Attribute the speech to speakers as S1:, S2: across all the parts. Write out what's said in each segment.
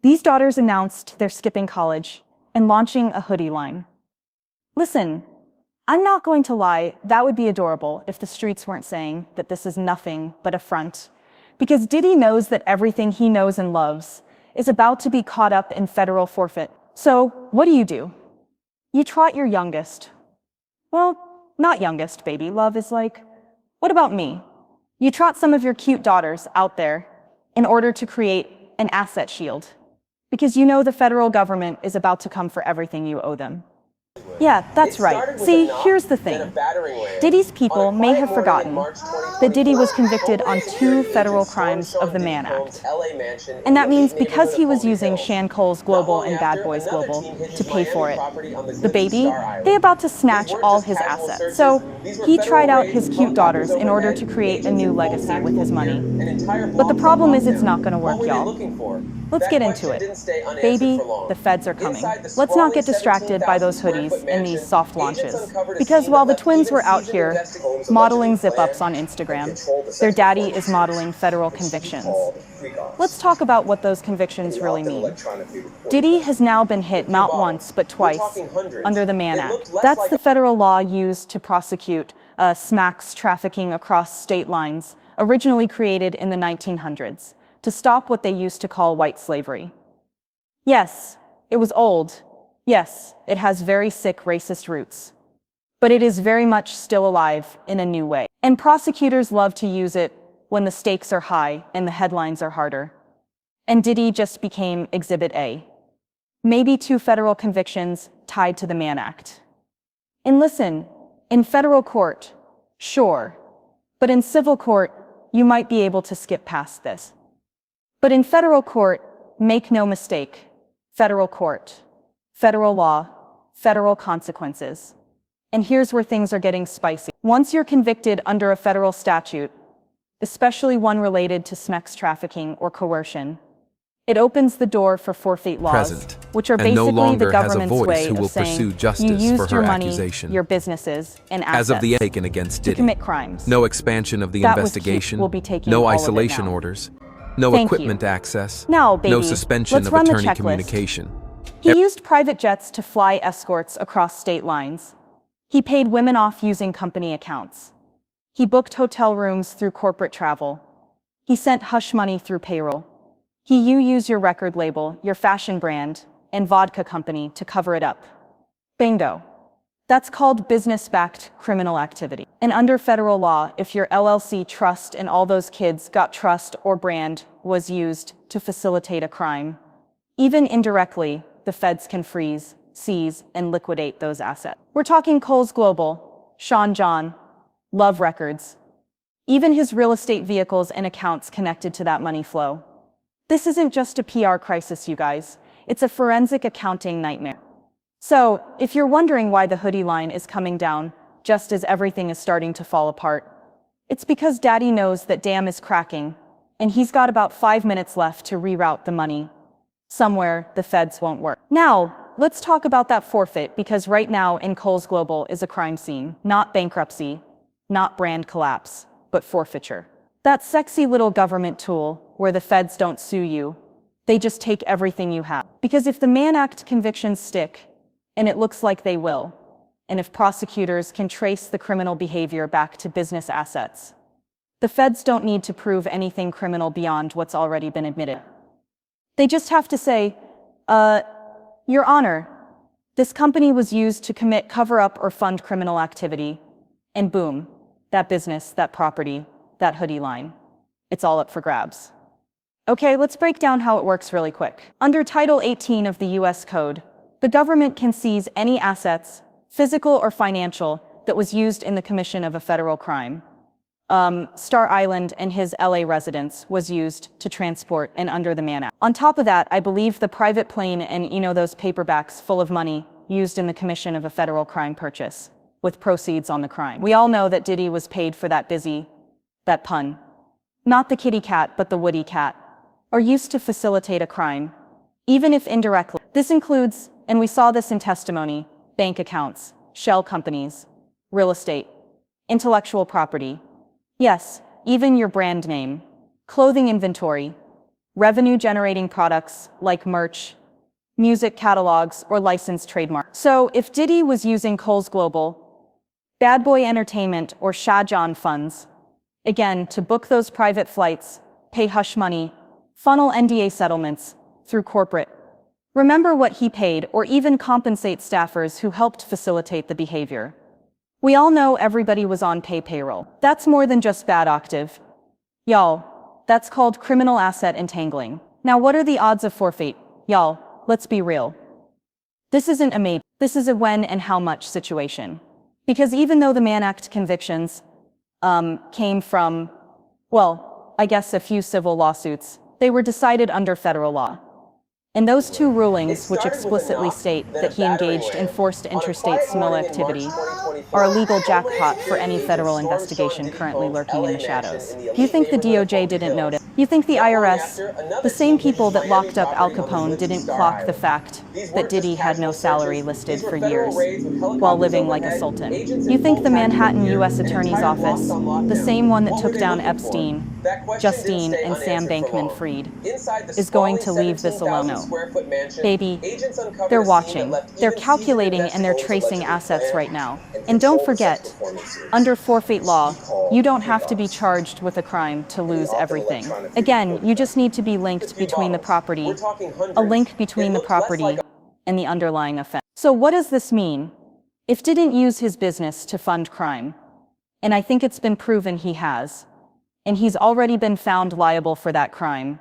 S1: These daughters announced they're skipping college and launching a hoodie line. Listen, I'm not going to lie, that would be adorable if the streets weren't saying that this is nothing but a front. Because Diddy knows that everything he knows and loves is about to be caught up in federal forfeit. So, what do? You trot your youngest. Well, not youngest, baby. Love is like, what about me? You trot some of your cute daughters out there in order to create an asset shield. Because you know the federal government is about to come for everything you owe them. Yeah, that's right. See, here's the thing. Diddy's people may have forgotten that Diddy was convicted on 2 federal crimes of the Mann Act. And that means because he was using Shan Cole's Global and Bad Boys Global to pay for it, the baby, they about to snatch all his assets. So he tried out his cute daughters in order to create a new legacy with his money. But the problem is it's not going to work, y'all. Let's get into it. Baby, the feds are coming. Let's not get distracted by those hoodies and these soft launches. Because while the twins were out here modeling zip-ups on Instagram, their daddy is modeling federal convictions. Let's talk about what those convictions really mean. Diddy has now been hit not once but twice under the Mann Act. That's the federal law used to prosecute smacks trafficking across state lines, originally created in the 1900s. To stop what they used to call white slavery. Yes, it was old. Yes, it has very sick racist roots. But it is very much still alive in a new way. And prosecutors love to use it when the stakes are high and the headlines are harder. And Diddy just became Exhibit A. Maybe 2 federal convictions tied to the Mann Act. And listen, in federal court, sure. But in civil court, you might be able to skip past this. But in federal court, make no mistake, federal court, federal law, federal consequences. And here's where things are getting spicy. Once you're convicted under a federal statute, especially one related to sex trafficking or coercion, it opens the door for forfeit laws, which are basically the government's way of saying you used your money, your businesses, and assets to commit crimes.
S2: No expansion of the investigation, no isolation orders. No equipment access,
S1: now, baby,
S2: no suspension of attorney communication.
S1: He used private jets to fly escorts across state lines. He paid women off using company accounts. He booked hotel rooms through corporate travel. He sent hush money through payroll. You use your record label, your fashion brand, and vodka company to cover it up. Bingo. That's called business-backed criminal activity. And under federal law, if your LLC trust and all those kids got trust or brand was used to facilitate a crime, even indirectly, the feds can freeze, seize, and liquidate those assets. We're talking Cole's Global, Sean John, Love Records, even his real estate vehicles and accounts connected to that money flow. This isn't just a PR crisis, you guys. It's a forensic accounting nightmare. So, if you're wondering why the hoodie line is coming down just as everything is starting to fall apart, it's because Daddy knows that dam is cracking, and he's got about 5 minutes left to reroute the money somewhere the feds won't work. Now, let's talk about that forfeit, because right now in Cole's Global is a crime scene, not bankruptcy, not brand collapse, but forfeiture. That sexy little government tool where the feds don't sue you, they just take everything you have. Because if the Mann Act convictions stick, and it looks like they will, and if prosecutors can trace the criminal behavior back to business assets, the feds don't need to prove anything criminal beyond what's already been admitted. They just have to say, Your Honor, this company was used to commit cover-up or fund criminal activity, and boom, that business, that property, that hoodie line, it's all up for grabs. Okay, let's break down how it works really quick. Under Title 18 of the U.S. Code, the government can seize any assets, physical or financial, that was used in the commission of a federal crime. Star Island and his LA residence was used to transport and under the Mann Act. On top of that, I believe the private plane and those paperbacks full of money used in the commission of a federal crime purchase, with proceeds on the crime. We all know that Diddy was paid for that pun. Not the kitty cat, but the woody cat, or used to facilitate a crime, even if indirectly. This includes, and we saw this in testimony, bank accounts, shell companies, real estate, intellectual property. Yes, even your brand name, clothing inventory, revenue-generating products like merch, music catalogs, or licensed trademarks. So if Diddy was using Kohl's Global, Bad Boy Entertainment, or Shah Jahan funds, again, to book those private flights, pay hush money, funnel NDA settlements through corporate, remember what he paid, or even compensate staffers who helped facilitate the behavior. We all know everybody was on payroll. That's more than just bad octave. Y'all, that's called criminal asset entangling. Now what are the odds of forfeit? Y'all, let's be real. This isn't a maybe, this is a when and how much situation. Because even though the Mann Act convictions came from, well, I guess a few civil lawsuits, they were decided under federal law. And those two rulings, which explicitly state that he engaged in forced interstate smuggle activity, are a legal jackpot for any federal investigation currently lurking in the shadows. You think the DOJ didn't notice? You think the IRS, the same people that locked up Al Capone, didn't clock the fact that Diddy had no salary listed for years while living like a sultan? You think the Manhattan U.S. Attorney's Office, the same one that took down Epstein, Justine, and Sam Bankman-Fried, is going to leave this alone? No. Baby, they're watching, they're calculating, and they're tracing assets right now. And don't forget, under forfeit law, you don't have to be charged with a crime to lose everything. Again, you just need to be linked between the property, a link between the property and the underlying offense. So what does this mean? If didn't use his business to fund crime, and I think it's been proven he has, and he's already been found liable for that crime,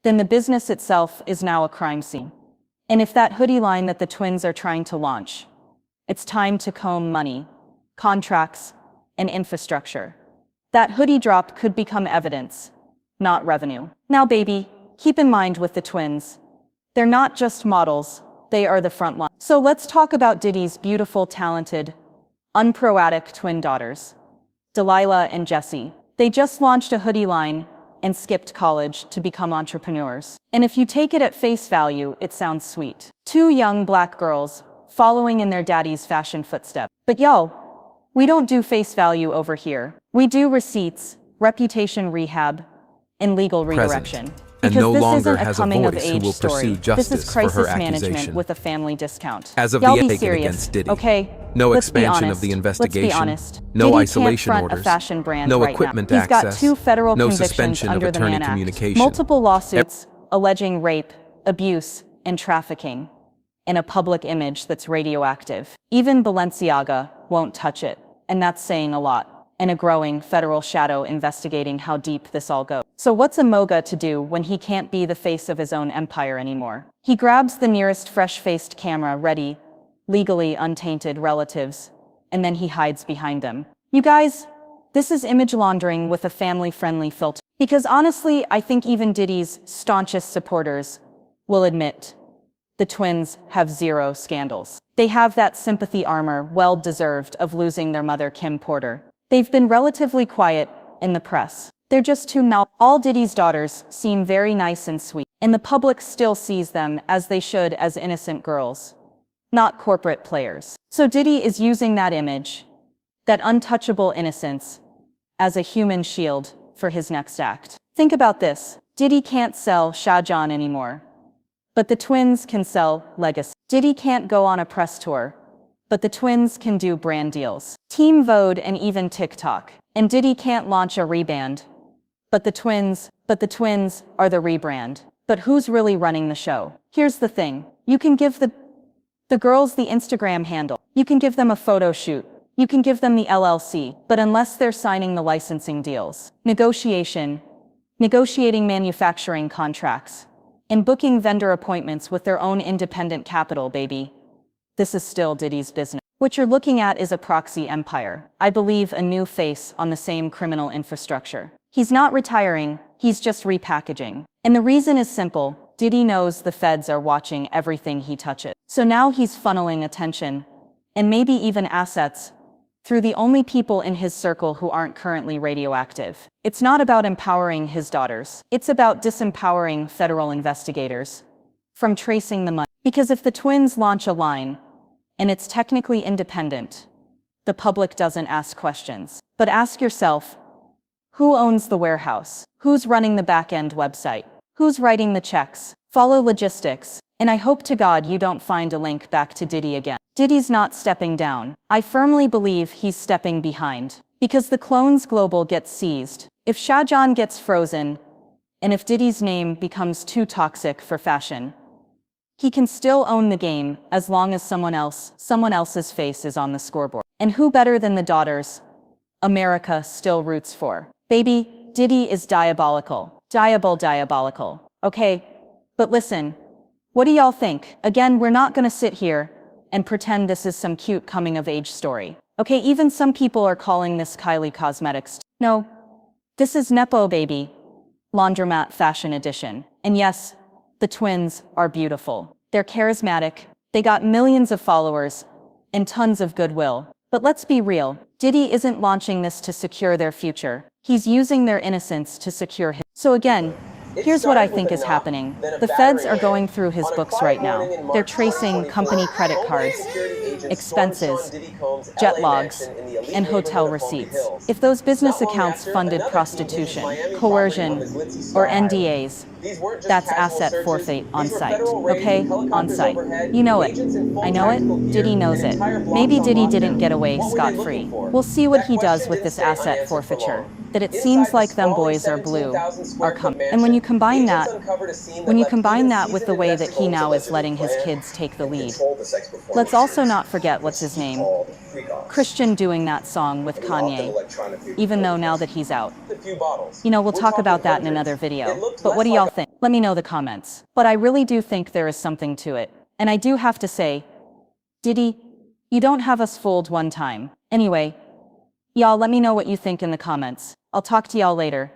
S1: then the business itself is now a crime scene. And if that hoodie line that the twins are trying to launch, it's time to comb money, contracts, and infrastructure. That hoodie drop could become evidence, not revenue. Now, baby, keep in mind with the twins, they're not just models, they are the front line. So let's talk about Diddy's beautiful, talented, unproatic twin daughters, Delilah and Jessie. They just launched a hoodie line and skipped college to become entrepreneurs. And if you take it at face value, it sounds sweet. Two young black girls following in their daddy's fashion footsteps. But yo, we don't do face value over here. We do receipts, reputation rehab, and legal redirection.
S2: And no longer has a voice who will pursue justice for her accusation.
S1: With a family discount.
S2: As of the taken against Diddy,
S1: okay?
S2: No expansion of the investigation, no isolation orders, no equipment access, no suspension of attorney communication.
S1: Multiple lawsuits alleging rape, abuse, and trafficking in a public image that's radioactive. Even Balenciaga won't touch it, and that's saying a lot. And a growing federal shadow investigating how deep this all goes. So what's a Moga to do when he can't be the face of his own empire anymore? He grabs the nearest fresh-faced camera ready, legally untainted relatives, and then he hides behind them. You guys, this is image laundering with a family-friendly filter. Because honestly, I think even Diddy's staunchest supporters will admit the twins have zero scandals. They have that sympathy armor well-deserved of losing their mother, Kim Porter. They've been relatively quiet in the press. They're just too now. All Diddy's daughters seem very nice and sweet, and the public still sees them as they should, as innocent girls, not corporate players. So Diddy is using that image, that untouchable innocence, as a human shield for his next act. Think about this. Diddy can't sell Shah Jahan anymore, but the twins can sell legacy. Diddy can't go on a press tour, but the twins can do brand deals. Team Vogue and even TikTok. And Diddy can't launch a rebrand, but the twins are the rebrand. But who's really running the show? Here's the thing. You can give the girls the Instagram handle. You can give them a photo shoot. You can give them the LLC. But unless they're signing the licensing deals, negotiating manufacturing contracts, and booking vendor appointments with their own independent capital, baby, this is still Diddy's business. What you're looking at is a proxy empire. I believe a new face on the same criminal infrastructure. He's not retiring, he's just repackaging. And the reason is simple. Diddy knows the feds are watching everything he touches. So now he's funneling attention, and maybe even assets, through the only people in his circle who aren't currently radioactive. It's not about empowering his daughters. It's about disempowering federal investigators from tracing the money. Because if the twins launch a line, and it's technically independent, the public doesn't ask questions. But ask yourself, who owns the warehouse? Who's running the back-end website? Who's writing the checks? Follow logistics. And I hope to God you don't find a link back to Diddy again. Diddy's not stepping down. I firmly believe he's stepping behind. Because the clones global gets seized. If Shahjahan gets frozen, and if Diddy's name becomes too toxic for fashion, he can still own the game as long as someone else's face is on the scoreboard. And who better than the daughters America still roots for? Baby, Diddy is diabolical. Diabolical. Okay, but listen, what do y'all think? Again, we're not gonna sit here and pretend this is some cute coming-of-age story. Okay, even some people are calling this Kylie Cosmetics. No, this is Nepo Baby, Laundromat Fashion Edition. And yes, the twins are beautiful. They're charismatic, they got millions of followers, and tons of goodwill. But let's be real, Diddy isn't launching this to secure their future. He's using their innocence to secure his. So again, here's what I think is happening. The feds are going through his books right now. They're tracing company credit cards, expenses, jet logs, and hotel receipts. If those business accounts funded prostitution, coercion, or NDAs, that's asset forfeit on site. Okay? On site. You know it. I know it. Diddy knows it. Maybe Diddy didn't get away scot-free. We'll see what he does with this asset forfeiture. That it seems like them boys are blue, are coming. And when you combine that with the way that he now is letting his kids take the lead, let's also not forget what's his name. Christian doing that song with Kanye, even though now that he's out. You know, we'll talk about that in another video. But what do y'all think? Let me know in the comments. But I really do think there is something to it. And I do have to say, Diddy, you don't have us fooled one time. Anyway, y'all let me know what you think in the comments. I'll talk to y'all later.